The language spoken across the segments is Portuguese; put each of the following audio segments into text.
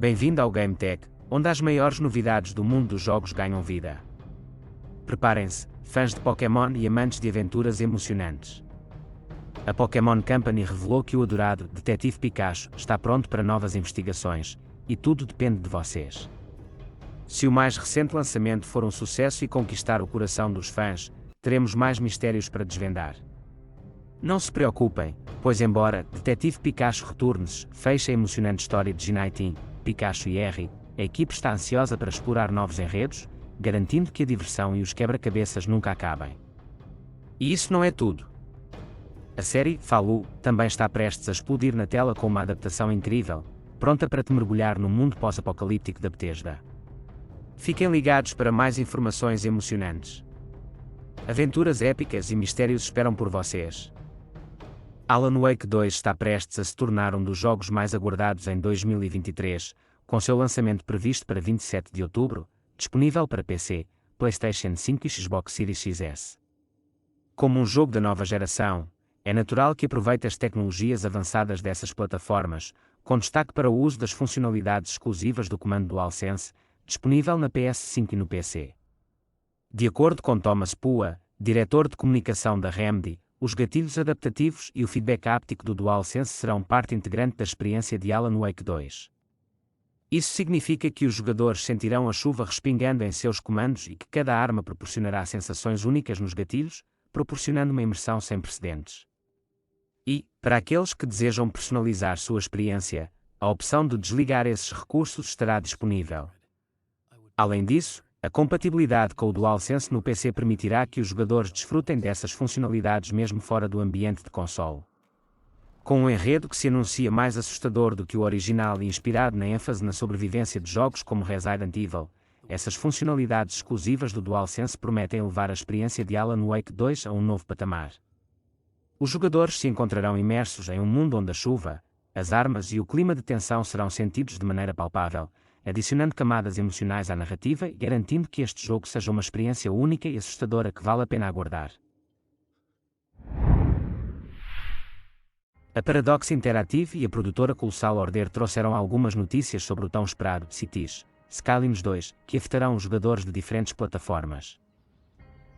Bem-vindo ao GameTech, onde as maiores novidades do mundo dos jogos ganham vida. Preparem-se, fãs de Pokémon e amantes de aventuras emocionantes. A Pokémon Company revelou que o adorado Detetive Pikachu está pronto para novas investigações, e tudo depende de vocês. Se o mais recente lançamento for um sucesso e conquistar o coração dos fãs, teremos mais mistérios para desvendar. Não se preocupem, pois embora Detetive Pikachu Returns feche a emocionante história de Ginaitin, Pikachu e R, a equipe está ansiosa para explorar novos enredos, garantindo que a diversão e os quebra-cabeças nunca acabem. E isso não é tudo. A série Falu também está prestes a explodir na tela com uma adaptação incrível, pronta para te mergulhar no mundo pós-apocalíptico da Bethesda. Fiquem ligados para mais informações emocionantes. Aventuras épicas e mistérios esperam por vocês. Alan Wake 2 está prestes a se tornar um dos jogos mais aguardados em 2023, com seu lançamento previsto para 27 de outubro, disponível para PC, PlayStation 5 e Xbox Series XS. Como um jogo da nova geração, é natural que aproveite as tecnologias avançadas dessas plataformas, com destaque para o uso das funcionalidades exclusivas do comando DualSense, disponível na PS5 e no PC. De acordo com Thomas Pua, diretor de comunicação da Remedy, os gatilhos adaptativos e o feedback áptico do DualSense serão parte integrante da experiência de Alan Wake 2. Isso significa que os jogadores sentirão a chuva respingando em seus comandos e que cada arma proporcionará sensações únicas nos gatilhos, proporcionando uma imersão sem precedentes. E, para aqueles que desejam personalizar sua experiência, a opção de desligar esses recursos estará disponível. Além disso, a compatibilidade com o DualSense no PC permitirá que os jogadores desfrutem dessas funcionalidades mesmo fora do ambiente de console. Com um enredo que se anuncia mais assustador do que o original e inspirado na ênfase na sobrevivência de jogos como Resident Evil, essas funcionalidades exclusivas do DualSense prometem levar a experiência de Alan Wake 2 a um novo patamar. Os jogadores se encontrarão imersos em um mundo onde a chuva, as armas e o clima de tensão serão sentidos de maneira palpável, adicionando camadas emocionais à narrativa e garantindo que este jogo seja uma experiência única e assustadora que vale a pena aguardar. A Paradox Interactive e a produtora Colossal Order trouxeram algumas notícias sobre o tão esperado Cities: Skylines 2, que afetarão os jogadores de diferentes plataformas.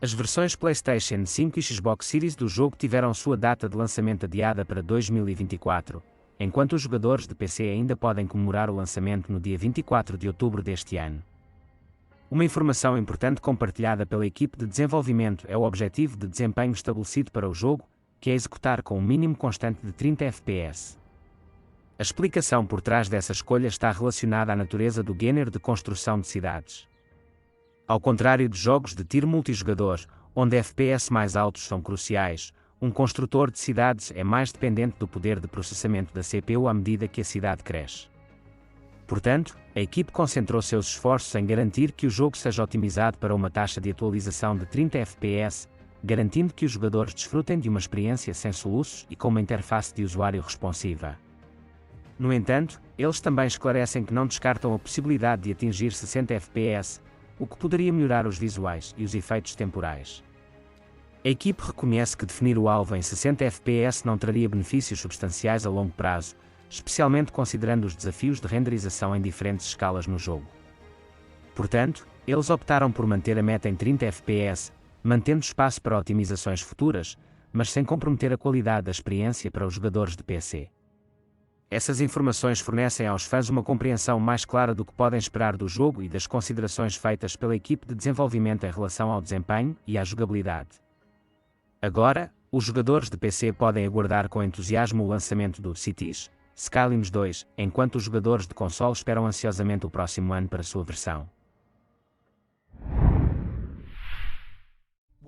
As versões PlayStation 5 e Xbox Series do jogo tiveram sua data de lançamento adiada para 2024, enquanto os jogadores de PC ainda podem comemorar o lançamento no dia 24 de outubro deste ano. Uma informação importante compartilhada pela equipe de desenvolvimento é o objetivo de desempenho estabelecido para o jogo, que é executar com um mínimo constante de 30 FPS. A explicação por trás dessa escolha está relacionada à natureza do género de construção de cidades. Ao contrário de jogos de tiro multijogador, onde FPS mais altos são cruciais, um construtor de cidades é mais dependente do poder de processamento da CPU à medida que a cidade cresce. Portanto, a equipe concentrou seus esforços em garantir que o jogo seja otimizado para uma taxa de atualização de 30 FPS, garantindo que os jogadores desfrutem de uma experiência sem soluços e com uma interface de usuário responsiva. No entanto, eles também esclarecem que não descartam a possibilidade de atingir 60 FPS, o que poderia melhorar os visuais e os efeitos temporais. A equipe reconhece que definir o alvo em 60 FPS não traria benefícios substanciais a longo prazo, especialmente considerando os desafios de renderização em diferentes escalas no jogo. Portanto, eles optaram por manter a meta em 30 FPS, mantendo espaço para otimizações futuras, mas sem comprometer a qualidade da experiência para os jogadores de PC. Essas informações fornecem aos fãs uma compreensão mais clara do que podem esperar do jogo e das considerações feitas pela equipe de desenvolvimento em relação ao desempenho e à jogabilidade. Agora, os jogadores de PC podem aguardar com entusiasmo o lançamento do Cities: Skylines 2, enquanto os jogadores de console esperam ansiosamente o próximo ano para sua versão.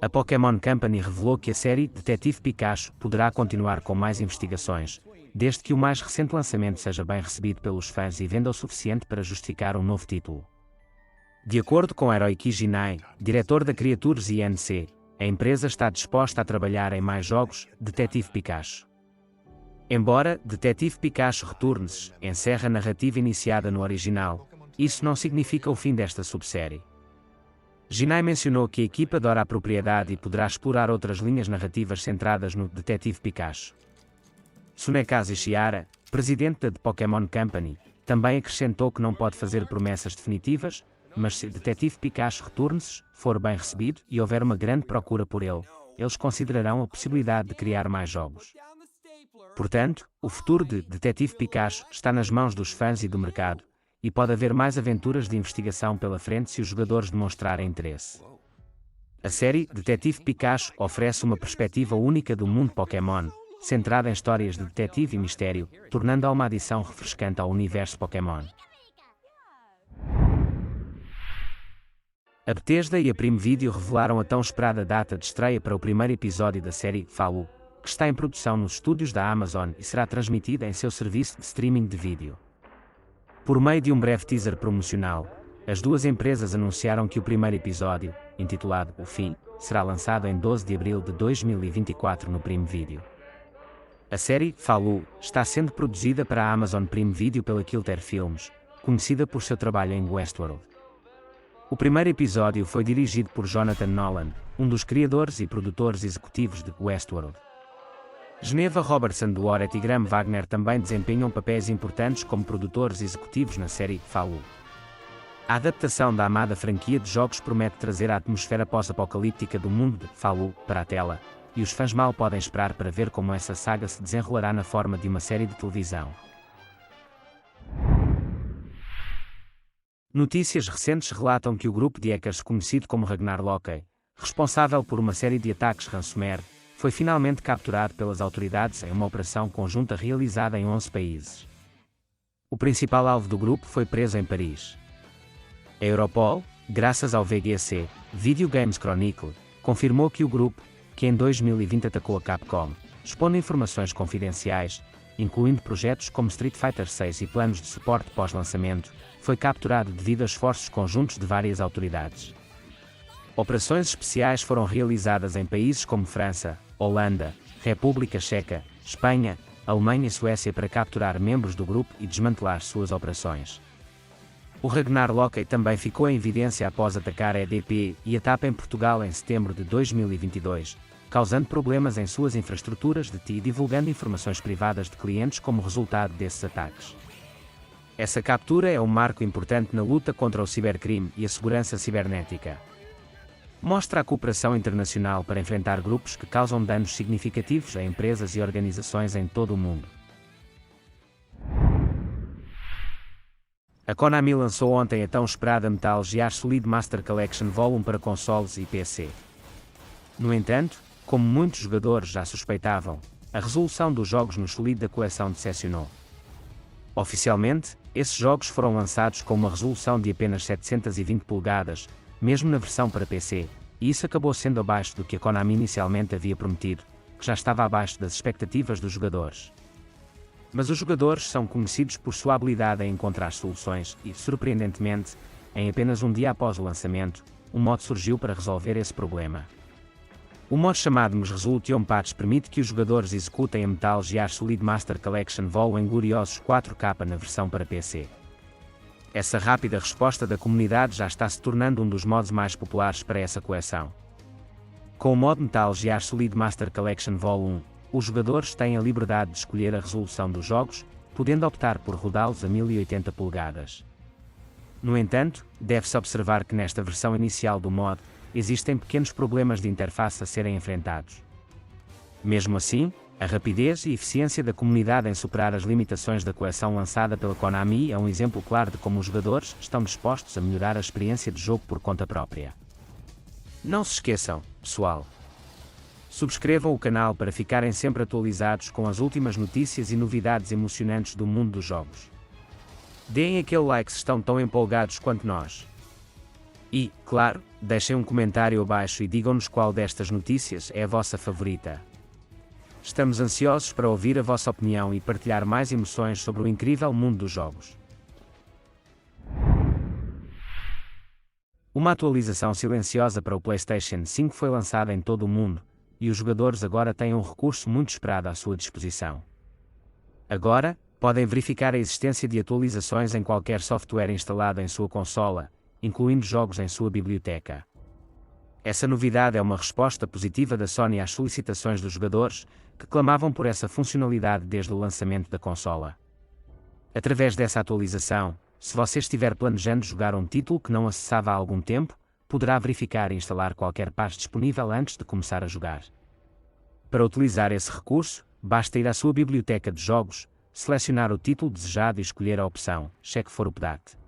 A Pokémon Company revelou que a série Detetive Pikachu poderá continuar com mais investigações, desde que o mais recente lançamento seja bem recebido pelos fãs e venda o suficiente para justificar um novo título. De acordo com Hiroiki Jinai, diretor da Creatures Inc., a empresa está disposta a trabalhar em mais jogos Detetive Pikachu. Embora Detetive Pikachu Returns encerre a narrativa iniciada no original, isso não significa o fim desta subsérie. Jinai mencionou que a equipa adora a propriedade e poderá explorar outras linhas narrativas centradas no Detetive Pikachu. Tsunekazu Ishihara, presidente da The Pokémon Company, Também acrescentou que não pode fazer promessas definitivas, mas se Detetive Pikachu Returns for bem recebido e houver uma grande procura por ele, eles considerarão a possibilidade de criar mais jogos. Portanto, o futuro de Detetive Pikachu está nas mãos dos fãs e do mercado, e pode haver mais aventuras de investigação pela frente se os jogadores demonstrarem interesse. A série Detetive Pikachu oferece uma perspectiva única do mundo Pokémon, centrada em histórias de detetive e mistério, tornando-a uma adição refrescante ao universo Pokémon. A Bethesda e a Prime Video revelaram a tão esperada data de estreia para o primeiro episódio da série Fallout, que está em produção nos estúdios da Amazon e será transmitida em seu serviço de streaming de vídeo. Por meio de um breve teaser promocional, as duas empresas anunciaram que o primeiro episódio, intitulado O Fim, será lançado em 12 de abril de 2024 no Prime Video. A série Fallout está sendo produzida para a Amazon Prime Video pela Kilter Films, conhecida por seu trabalho em Westworld. O primeiro episódio foi dirigido por Jonathan Nolan, um dos criadores e produtores executivos de Westworld. Geneva Robertson de Oret e Graham Wagner também desempenham papéis importantes como produtores executivos na série Fallout. A adaptação da amada franquia de jogos promete trazer a atmosfera pós-apocalíptica do mundo de Fallout para a tela, e os fãs mal podem esperar para ver como essa saga se desenrolará na forma de uma série de televisão. Notícias recentes relatam que o grupo de hackers conhecido como Ragnar Loki, responsável por uma série de ataques ransomware, foi finalmente capturado pelas autoridades em uma operação conjunta realizada em 11 países. O principal alvo do grupo foi preso em Paris. A Europol, graças ao VGC, Video Games Chronicle, confirmou que o grupo, que em 2020 atacou a Capcom, expondo informações confidenciais, incluindo projetos como Street Fighter VI e planos de suporte pós-lançamento, foi capturado devido a esforços conjuntos de várias autoridades. Operações especiais foram realizadas em países como França, Holanda, República Checa, Espanha, Alemanha e Suécia para capturar membros do grupo e desmantelar suas operações. O Ragnar Loki também ficou em evidência após atacar a EDP e a TAP em Portugal em setembro de 2022, causando problemas em suas infraestruturas de TI e divulgando informações privadas de clientes como resultado desses ataques. Essa captura é um marco importante na luta contra o cibercrime e a segurança cibernética. Mostra a cooperação internacional para enfrentar grupos que causam danos significativos a empresas e organizações em todo o mundo. A Konami lançou ontem a tão esperada Metal Gear Solid Master Collection Vol. 1 para consoles e PC. No entanto, como muitos jogadores já suspeitavam, a resolução dos jogos no Solid da coleção decepcionou. Oficialmente, esses jogos foram lançados com uma resolução de apenas 720 polegadas, mesmo na versão para PC, e isso acabou sendo abaixo do que a Konami inicialmente havia prometido, que já estava abaixo das expectativas dos jogadores. Mas os jogadores são conhecidos por sua habilidade em encontrar soluções e, surpreendentemente, em apenas um dia após o lançamento, um mod surgiu para resolver esse problema. O mod chamado MS Resolution Patch permite que os jogadores executem a Metal Gear Solid Master Collection Vol. Em gloriosos 4K na versão para PC. Essa rápida resposta da comunidade já está se tornando um dos mods mais populares para essa coleção. Com o mod Metal Gear Solid Master Collection Vol. 1, os jogadores têm a liberdade de escolher a resolução dos jogos, podendo optar por rodá-los a 1080 polegadas. No entanto, deve-se observar que nesta versão inicial do mod, existem pequenos problemas de interface a serem enfrentados. Mesmo assim, a rapidez e eficiência da comunidade em superar as limitações da coleção lançada pela Konami é um exemplo claro de como os jogadores estão dispostos a melhorar a experiência de jogo por conta própria. Não se esqueçam, pessoal! Subscrevam o canal para ficarem sempre atualizados com as últimas notícias e novidades emocionantes do mundo dos jogos. Deem aquele like se estão tão empolgados quanto nós. E, claro, deixem um comentário abaixo e digam-nos qual destas notícias é a vossa favorita. Estamos ansiosos para ouvir a vossa opinião e partilhar mais emoções sobre o incrível mundo dos jogos. Uma atualização silenciosa para o PlayStation 5 foi lançada em todo o mundo, e os jogadores agora têm um recurso muito esperado à sua disposição. Agora, podem verificar a existência de atualizações em qualquer software instalado em sua consola, incluindo jogos em sua biblioteca. Essa novidade é uma resposta positiva da Sony às solicitações dos jogadores, que clamavam por essa funcionalidade desde o lançamento da consola. Através dessa atualização, se você estiver planejando jogar um título que não acessava há algum tempo, poderá verificar e instalar qualquer patch disponível antes de começar a jogar. Para utilizar esse recurso, basta ir à sua biblioteca de jogos, selecionar o título desejado e escolher a opção Check for Update.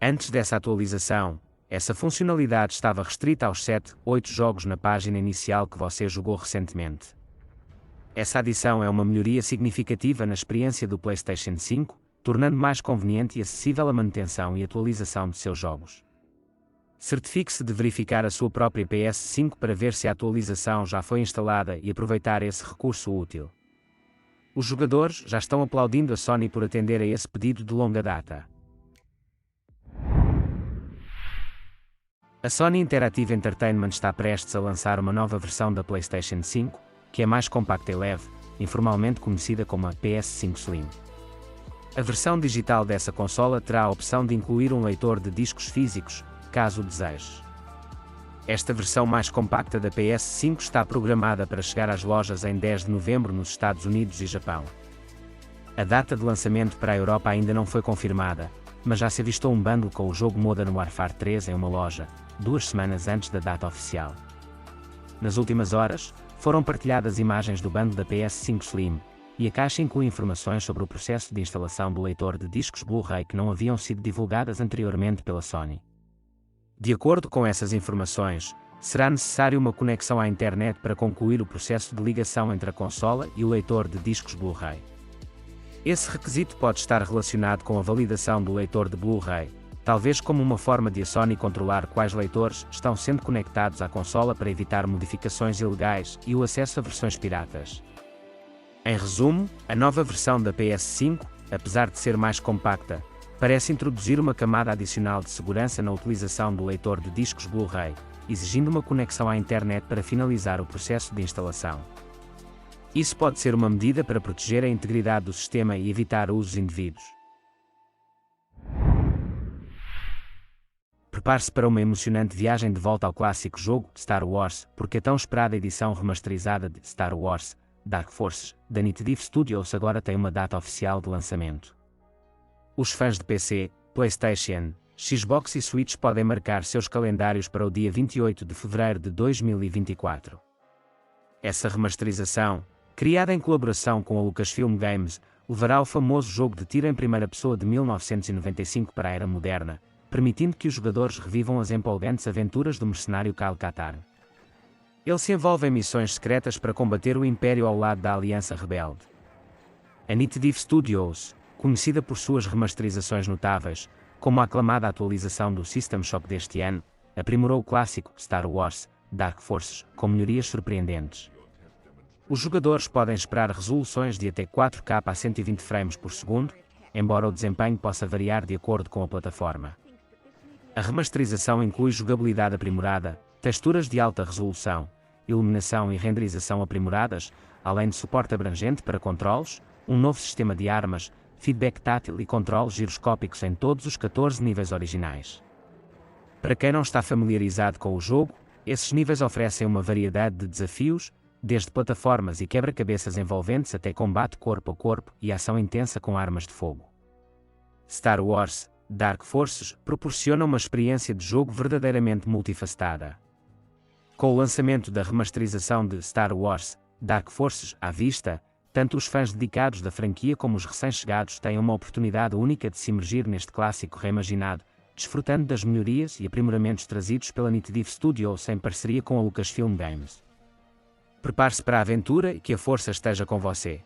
Antes dessa atualização, essa funcionalidade estava restrita aos 7-8 jogos na página inicial que você jogou recentemente. Essa adição é uma melhoria significativa na experiência do PlayStation 5, tornando mais conveniente e acessível a manutenção e atualização de seus jogos. Certifique-se de verificar a sua própria PS5 para ver se a atualização já foi instalada e aproveitar esse recurso útil. Os jogadores já estão aplaudindo a Sony por atender a esse pedido de longa data. A Sony Interactive Entertainment está prestes a lançar uma nova versão da PlayStation 5, que é mais compacta e leve, informalmente conhecida como a PS5 Slim. A versão digital dessa consola terá a opção de incluir um leitor de discos físicos, caso o deseje. Esta versão mais compacta da PS5 está programada para chegar às lojas em 10 de novembro nos Estados Unidos e Japão. A data de lançamento para a Europa ainda não foi confirmada, mas já se avistou um bundle com o jogo Modern Warfare 3 em uma loja, 2 semanas antes da data oficial. Nas últimas horas, foram partilhadas imagens do bundle da PS5 Slim, e a caixa inclui informações sobre o processo de instalação do leitor de discos Blu-ray que não haviam sido divulgadas anteriormente pela Sony. De acordo com essas informações, será necessário uma conexão à internet para concluir o processo de ligação entre a consola e o leitor de discos Blu-ray. Esse requisito pode estar relacionado com a validação do leitor de Blu-ray, talvez como uma forma de a Sony controlar quais leitores estão sendo conectados à consola para evitar modificações ilegais e o acesso a versões piratas. Em resumo, a nova versão da PS5, apesar de ser mais compacta, parece introduzir uma camada adicional de segurança na utilização do leitor de discos Blu-ray, exigindo uma conexão à internet para finalizar o processo de instalação. Isso pode ser uma medida para proteger a integridade do sistema e evitar usos indevidos. Prepare-se para uma emocionante viagem de volta ao clássico jogo Star Wars, porque a tão esperada edição remasterizada de Star Wars Dark Forces, da Initiative Studios agora tem uma data oficial de lançamento. Os fãs de PC, PlayStation, Xbox e Switch podem marcar seus calendários para o dia 28 de fevereiro de 2024. Essa remasterização, criada em colaboração com a Lucasfilm Games, levará o famoso jogo de tiro em primeira pessoa de 1995 para a era moderna, permitindo que os jogadores revivam as empolgantes aventuras do mercenário Kyle Katarn. Ele se envolve em missões secretas para combater o Império ao lado da Aliança Rebelde. A Initiative Studios, conhecida por suas remasterizações notáveis, como a aclamada atualização do System Shock deste ano, aprimorou o clássico Star Wars Dark Forces com melhorias surpreendentes. Os jogadores podem esperar resoluções de até 4K a 120 frames por segundo, embora o desempenho possa variar de acordo com a plataforma. A remasterização inclui jogabilidade aprimorada, texturas de alta resolução, iluminação e renderização aprimoradas, além de suporte abrangente para controles, um novo sistema de armas, feedback tátil e controles giroscópicos em todos os 14 níveis originais. Para quem não está familiarizado com o jogo, esses níveis oferecem uma variedade de desafios, desde plataformas e quebra-cabeças envolventes até combate corpo a corpo e ação intensa com armas de fogo. Star Wars Dark Forces proporciona uma experiência de jogo verdadeiramente multifacetada. Com o lançamento da remasterização de Star Wars Dark Forces à vista, tanto os fãs dedicados da franquia como os recém-chegados têm uma oportunidade única de se imergir neste clássico reimaginado, desfrutando das melhorias e aprimoramentos trazidos pela Initiative Studios em parceria com a Lucasfilm Games. Prepare-se para a aventura e que a força esteja com você.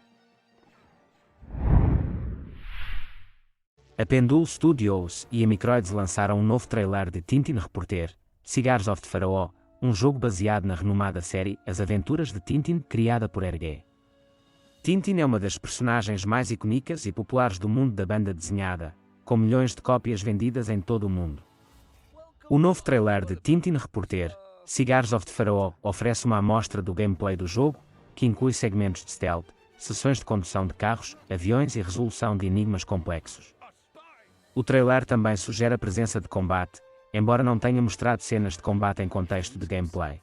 A Pendule Studios e a Microids lançaram um novo trailer de Tintin Reporter, Cigars of the Pharaoh, um jogo baseado na renomada série As Aventuras de Tintin, criada por Hergé. Tintin é uma das personagens mais icónicas e populares do mundo da banda desenhada, com milhões de cópias vendidas em todo o mundo. O novo trailer de Tintin Reporter, Cigars of the Pharaoh, oferece uma amostra do gameplay do jogo, que inclui segmentos de stealth, sessões de condução de carros, aviões e resolução de enigmas complexos. O trailer também sugere a presença de combate, embora não tenha mostrado cenas de combate em contexto de gameplay.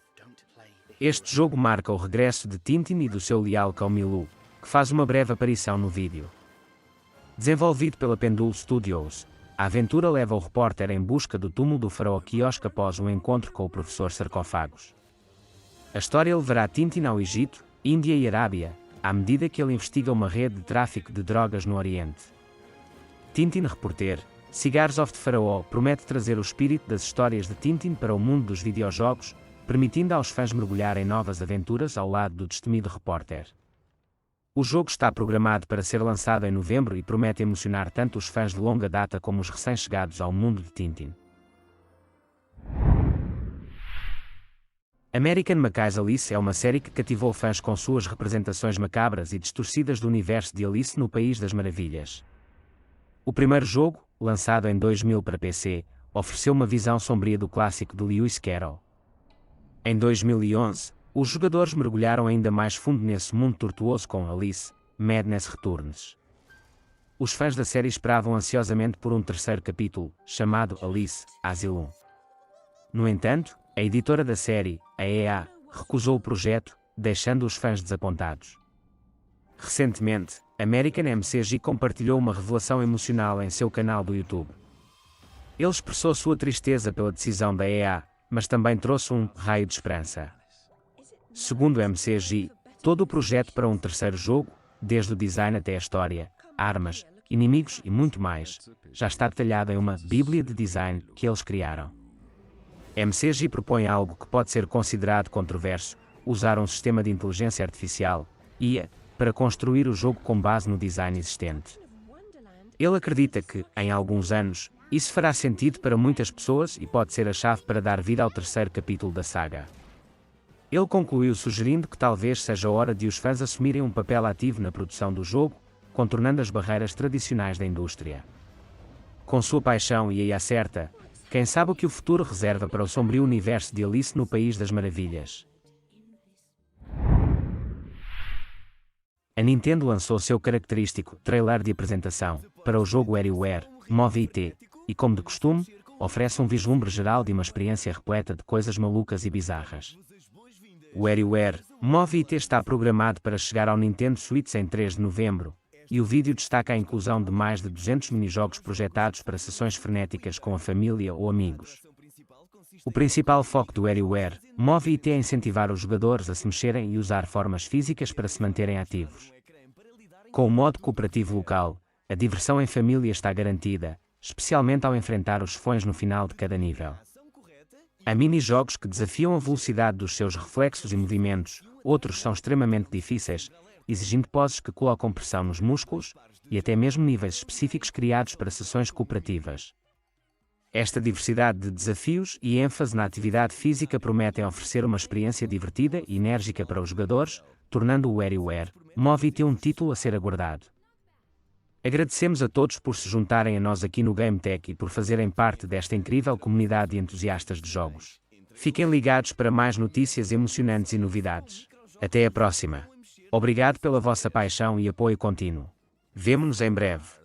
Este jogo marca o regresso de Tintin e do seu leal cão Milou, que faz uma breve aparição no vídeo. Desenvolvido pela Pendule Studios, a aventura leva o repórter em busca do túmulo do faraó Kiosk após um encontro com o professor Sarcófagos. A história levará Tintin ao Egito, Índia e Arábia, à medida que ele investiga uma rede de tráfico de drogas no Oriente. Tintin Reporter, Cigars of the Faraó promete trazer o espírito das histórias de Tintin para o mundo dos videojogos, permitindo aos fãs mergulhar em novas aventuras ao lado do destemido repórter. O jogo está programado para ser lançado em novembro e promete emocionar tanto os fãs de longa data como os recém-chegados ao mundo de Tintin. American Macai's Alice é uma série que cativou fãs com suas representações macabras e distorcidas do universo de Alice no País das Maravilhas. O primeiro jogo, lançado em 2000 para PC, ofereceu uma visão sombria do clássico de Lewis Carroll. Em 2011, os jogadores mergulharam ainda mais fundo nesse mundo tortuoso com Alice, Madness Returns. Os fãs da série esperavam ansiosamente por um terceiro capítulo, chamado Alice, Asylum. No entanto, a editora da série, a EA, recusou o projeto, deixando os fãs desapontados. Recentemente, American MCG compartilhou uma revelação emocional em seu canal do YouTube. Ele expressou sua tristeza pela decisão da EA, mas também trouxe um raio de esperança. Segundo o MCG, todo o projeto para um terceiro jogo, desde o design até a história, armas, inimigos e muito mais, já está detalhado em uma Bíblia de Design que eles criaram. MCG propõe algo que pode ser considerado controverso, usar um sistema de inteligência artificial, IA, para construir o jogo com base no design existente. Ele acredita que, em alguns anos, isso fará sentido para muitas pessoas e pode ser a chave para dar vida ao terceiro capítulo da saga. Ele concluiu sugerindo que talvez seja a hora de os fãs assumirem um papel ativo na produção do jogo, contornando as barreiras tradicionais da indústria. Com sua paixão e a IA certa, quem sabe o que o futuro reserva para o sombrio universo de Alice no País das Maravilhas. A Nintendo lançou seu característico trailer de apresentação para o jogo WarioWare Move IT e, como de costume, oferece um vislumbre geral de uma experiência repleta de coisas malucas e bizarras. O WarioWare Move IT está programado para chegar ao Nintendo Switch em 3 de novembro, e o vídeo destaca a inclusão de mais de 200 minijogos projetados para sessões frenéticas com a família ou amigos. O principal foco do WarioWare Move IT é incentivar os jogadores a se mexerem e usar formas físicas para se manterem ativos. Com o modo cooperativo local, a diversão em família está garantida, especialmente ao enfrentar os chefões no final de cada nível. Há mini-jogos que desafiam a velocidade dos seus reflexos e movimentos, outros são extremamente difíceis, exigindo poses que colocam pressão nos músculos, e até mesmo níveis específicos criados para sessões cooperativas. Esta diversidade de desafios e ênfase na atividade física prometem oferecer uma experiência divertida e enérgica para os jogadores, tornando o WarioWare Move IT um título a ser aguardado. Agradecemos a todos por se juntarem a nós aqui no GameTech e por fazerem parte desta incrível comunidade de entusiastas de jogos. Fiquem ligados para mais notícias emocionantes e novidades. Até a próxima. Obrigado pela vossa paixão e apoio contínuo. Vemo-nos em breve.